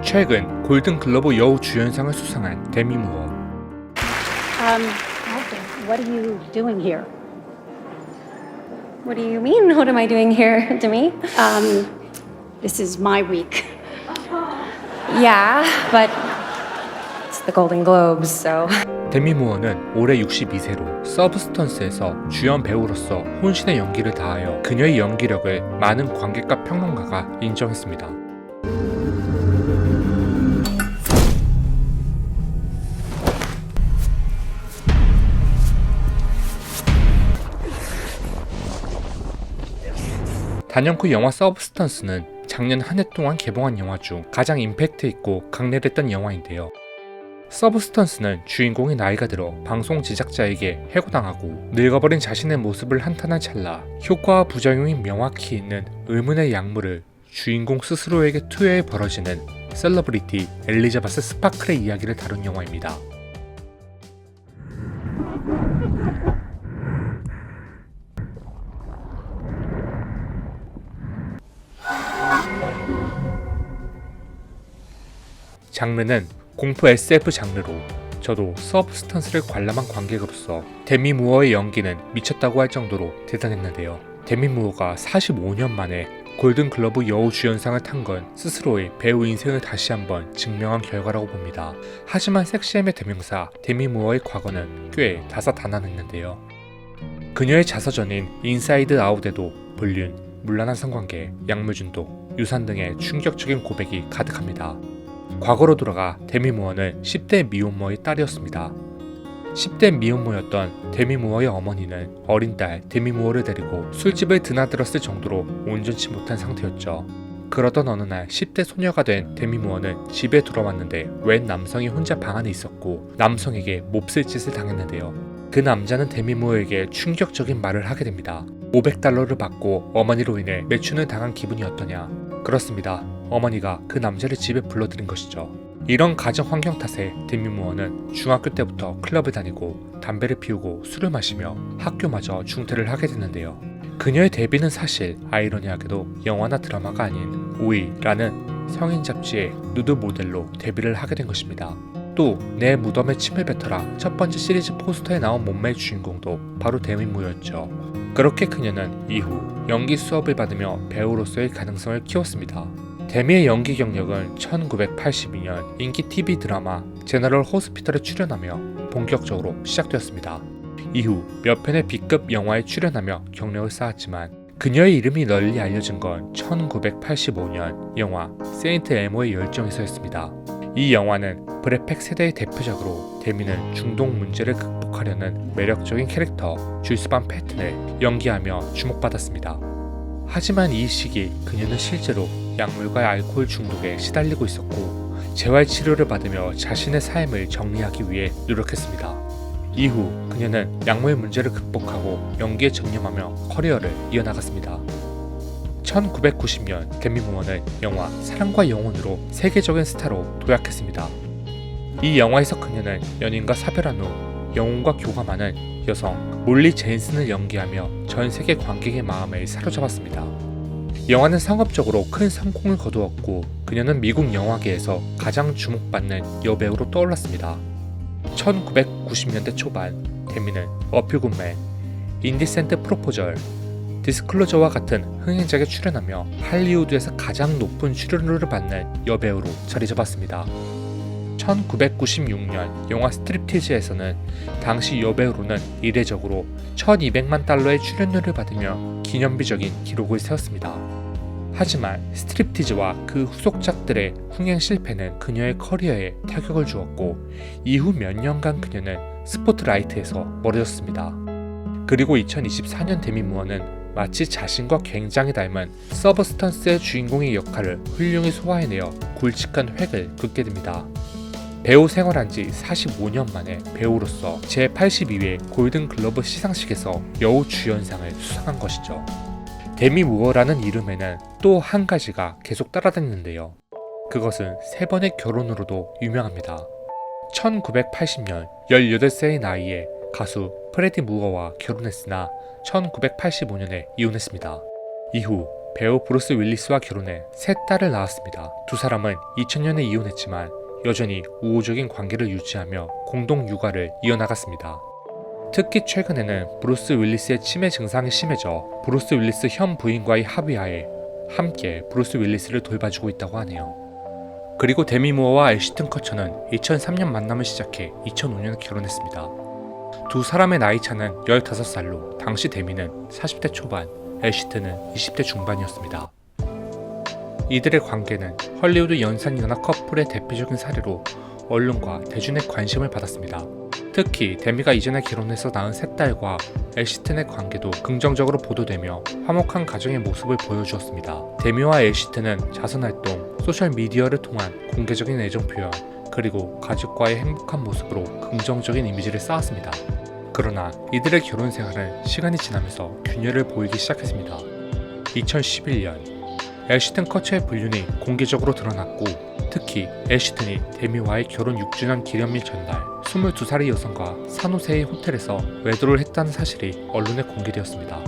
최근 골든글러브 여우 주연상을 수상한 데미 무어. Alden, what are you doing here? What do you mean, what am I doing here, Demi? This is my week. Yeah, but it's the Golden Globes, so... 데미 무어는 올해 62세로 서브스턴스에서 주연 배우로서 혼신의 연기를 다하여 그녀의 연기력을 많은 관객과 평론가가 인정했습니다. 단연코 영화 서브스턴스는 작년 한 해 동안 개봉한 영화 중 가장 임팩트 있고 강렬했던 영화인데요. 서브스턴스는 주인공이 나이가 들어 방송 제작자에게 해고당하고 늙어버린 자신의 모습을 한탄한 찰나 효과와 부작용이 명확히 있는 의문의 약물을 주인공 스스로에게 투여해 벌어지는 셀러브리티 엘리자베스 스파클의 이야기를 다룬 영화입니다. 장르는 공포 SF 장르로 저도 서브스턴스를 관람한 관객으로서 데미 무어의 연기는 미쳤다고 할 정도로 대단했는데요. 데미 무어가 45년 만에 골든글러브 여우 주연상을 탄 건 스스로의 배우 인생을 다시 한번 증명한 결과라고 봅니다. 하지만 섹시함의 대명사 데미 무어의 과거는 꽤 다사다난했는데요. 그녀의 자서전인 인사이드 아웃에도 불륜, 문란한 성관계, 약물 중독, 유산 등의 충격적인 고백이 가득합니다. 과거로 돌아가 데미 무어는 10대 미혼모의 딸이었습니다. 10대 미혼모였던 데미 무어의 어머니는 어린 딸 데미 무어를 데리고 술집을 드나들었을 정도로 온전치 못한 상태였죠. 그러던 어느 날 10대 소녀가 된 데미 무어는 집에 돌아왔는데 웬 남성이 혼자 방 안에 있었고 남성에게 몹쓸 짓을 당했는데요. 그 남자는 데미 무어에게 충격적인 말을 하게 됩니다. 500달러를 받고 어머니로 인해 매춘을 당한 기분이 어떠냐. 그렇습니다. 어머니가 그 남자를 집에 불러들인 것이죠. 이런 가정 환경 탓에 데미 무어는 중학교 때부터 클럽을 다니고 담배를 피우고 술을 마시며 학교마저 중퇴를 하게 됐는데요. 그녀의 데뷔는 사실 아이러니하게도 영화나 드라마가 아닌 오이라는 성인 잡지의 누드 모델로 데뷔를 하게 된 것입니다. 또 내 무덤에 침을 뱉어라 첫 번째 시리즈 포스터에 나온 몸매의 주인공도 바로 데미 무어였죠. 그렇게 그녀는 이후 연기 수업을 받으며 배우로서의 가능성을 키웠습니다. 데미의 연기 경력은 1982년 인기 TV 드라마 제너럴 호스피털에 출연하며 본격적으로 시작되었습니다. 이후 몇 편의 B급 영화에 출연하며 경력을 쌓았지만 그녀의 이름이 널리 알려진 건 1985년 영화 세인트 엘모의 열정에서였습니다. 이 영화는 브래펙 세대의 대표작으로 데미는 중독 문제를 극복하려는 매력적인 캐릭터 주이스 반 패튼을 연기하며 주목받았습니다. 하지만 이 시기 그녀는 실제로 약물과 알코올 중독에 시달리고 있었고 재활치료를 받으며 자신의 삶을 정리하기 위해 노력했습니다. 이후 그녀는 약물 문제를 극복하고 연기에 전념하며 커리어를 이어나갔습니다. 1990년 데미 무어는 영화 사랑과 영혼으로 세계적인 스타로 도약했습니다. 이 영화에서 그녀는 연인과 사별한 후 영혼과 교감하는 여성 몰리 제인슨을 연기하며 전 세계 관객의 마음을 사로잡았습니다. 영화는 상업적으로 큰 성공을 거두었고 그녀는 미국 영화계에서 가장 주목받는 여배우로 떠올랐습니다. 1990년대 초반 데미는 어필 굿맨, 인디센트 프로포절, 디스클로저와 같은 흥행작에 출연하며 할리우드에서 가장 높은 출연료를 받는 여배우로 자리잡았습니다. 1996년 영화 스트립티즈에서는 당시 여배우로는 이례적으로 1200만 달러의 출연료를 받으며 기념비적인 기록을 세웠습니다. 하지만 스트립티즈와 그 후속작들의 흥행 실패는 그녀의 커리어에 타격을 주었고 이후 몇 년간 그녀는 스포트라이트에서 멀어졌습니다. 그리고 2024년 데미 무어는 마치 자신과 굉장히 닮은 서브스턴스의 주인공의 역할을 훌륭히 소화해내어 굵직한 획을 긋게 됩니다. 배우 생활한 지 45년 만에 배우로서 제82회 골든글러브 시상식에서 여우 주연상을 수상한 것이죠. 데미 무어라는 이름에는 또 한 가지가 계속 따라다니는데요. 그것은 3번의 결혼으로도 유명합니다. 1980년 18세의 나이에 가수 프레디 무어와 결혼했으나 1985년에 이혼했습니다. 이후 배우 브루스 윌리스와 결혼해 세 딸을 낳았습니다. 두 사람은 2000년에 이혼했지만 여전히 우호적인 관계를 유지하며 공동 육아를 이어나갔습니다. 특히 최근에는 브루스 윌리스의 치매 증상이 심해져 브루스 윌리스 현 부인과의 합의하에 함께 브루스 윌리스를 돌봐주고 있다고 하네요. 그리고 데미 무어와 애쉬튼 커처는 2003년 만남을 시작해 2005년에 결혼했습니다. 두 사람의 나이 차는 15살로 당시 데미는 40대 초반, 애쉬튼은 20대 중반이었습니다. 이들의 관계는 헐리우드 연상연하 커플의 대표적인 사례로 언론과 대중의 관심을 받았습니다. 특히 데미가 이전에 결혼해서 낳은 세 딸과 애쉬튼의 관계도 긍정적으로 보도되며 화목한 가정의 모습을 보여주었습니다. 데미와 애쉬튼은 자선활동, 소셜미디어를 통한 공개적인 애정 표현, 그리고 가족과의 행복한 모습으로 긍정적인 이미지를 쌓았습니다. 그러나 이들의 결혼 생활은 시간이 지나면서 균열을 보이기 시작했습니다. 2011년 애쉬튼 커처의 불륜이 공개적으로 드러났고, 특히 애쉬튼이 데미와의 결혼 6주년 기념일 전날 22살의 여성과 산호세의 호텔에서 외도를 했다는 사실이 언론에 공개되었습니다.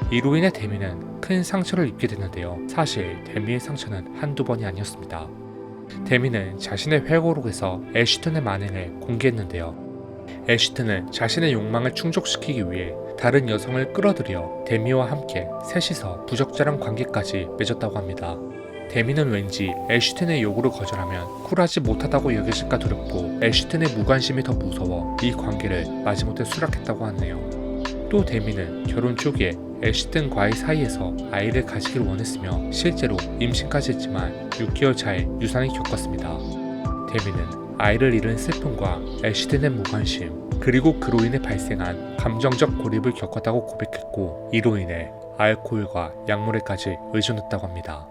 이로 인해 데미는 큰 상처를 입게 됐는데요. 사실 데미의 상처는 한두 번이 아니었습니다. 데미는 자신의 회고록에서 애쉬튼의 만행을 공개했는데요. 애쉬튼은 자신의 욕망을 충족시키기 위해 다른 여성을 끌어들여 데미와 함께 셋이서 부적절한 관계까지 맺었다고 합니다. 데미는 왠지 애쉬튼의 요구를 거절하면 쿨하지 못하다고 여겨질까 두렵고 애쉬튼의 무관심이 더 무서워 이 관계를 마지못해 수락했다고 하네요. 또 데미는 결혼 초기에 애쉬튼과의 사이에서 아이를 가지길 원했으며 실제로 임신까지 했지만 6개월 차에 유산을 겪었습니다. 데미는 아이를 잃은 슬픔과 애쉬튼의 무관심, 그리고 그로 인해 발생한 감정적 고립을 겪었다고 고백했고, 이로 인해 알코올과 약물에까지 의존했다고 합니다.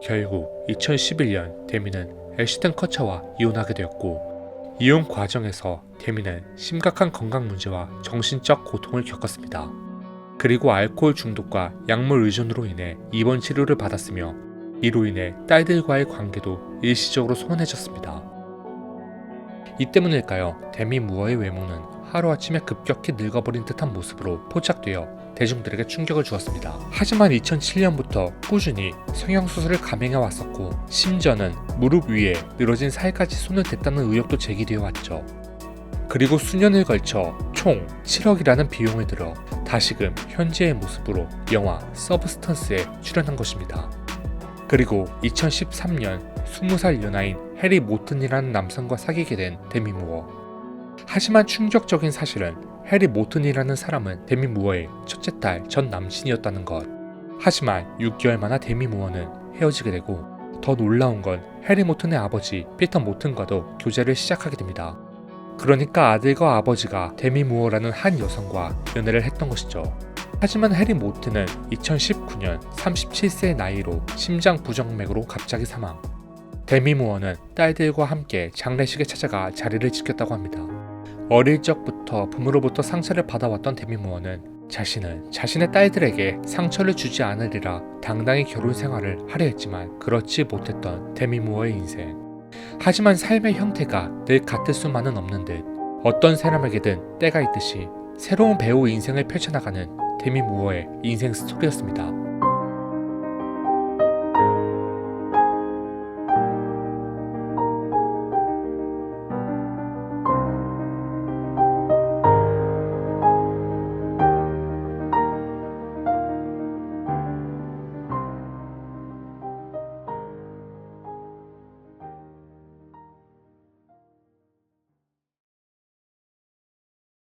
결국 2011년 데미는 애쉬튼 커처와 이혼하게 되었고, 이혼 과정에서 데미는 심각한 건강 문제와 정신적 고통을 겪었습니다. 그리고 알코올 중독과 약물 의존으로 인해 입원 치료를 받았으며, 이로 인해 딸들과의 관계도 일시적으로 소원해졌습니다. 이 때문일까요? 데미 무어의 외모는 하루아침에 급격히 늙어버린 듯한 모습으로 포착되어 대중들에게 충격을 주었습니다. 하지만 2007년부터 꾸준히 성형수술을 감행해 왔었고, 심지어는 무릎 위에 늘어진 살까지 손을 댔다는 의혹도 제기되어 왔죠. 그리고 수년을 걸쳐 총 7억이라는 비용을 들여 다시금 현재의 모습으로 영화 서브스턴스에 출연한 것입니다. 그리고 2013년 20살 연하인 해리 모튼이라는 남성과 사귀게 된 데미 무어. 하지만 충격적인 사실은 해리 모튼이라는 사람은 데미 무어의 첫째 딸 전 남친이었다는 것. 하지만 6개월 만에 데미 무어는 헤어지게 되고, 더 놀라운 건 해리 모튼의 아버지 피터 모튼과도 교제를 시작하게 됩니다. 그러니까 아들과 아버지가 데미 무어라는 한 여성과 연애를 했던 것이죠. 하지만 해리 모튼은 2019년 37세의 나이로 심장 부정맥으로 갑자기 사망. 데미 무어는 딸들과 함께 장례식에 찾아가 자리를 지켰다고 합니다. 어릴 적부터 부모로부터 상처를 받아왔던 데미 무어는 자신은 자신의 딸들에게 상처를 주지 않으리라 당당히 결혼 생활을 하려 했지만 그렇지 못했던 데미 무어의 인생. 하지만 삶의 형태가 늘 같을 수만은 없는 듯 어떤 사람에게든 때가 있듯이 새로운 배우 인생을 펼쳐나가는 데미 무어의 인생 스토리였습니다.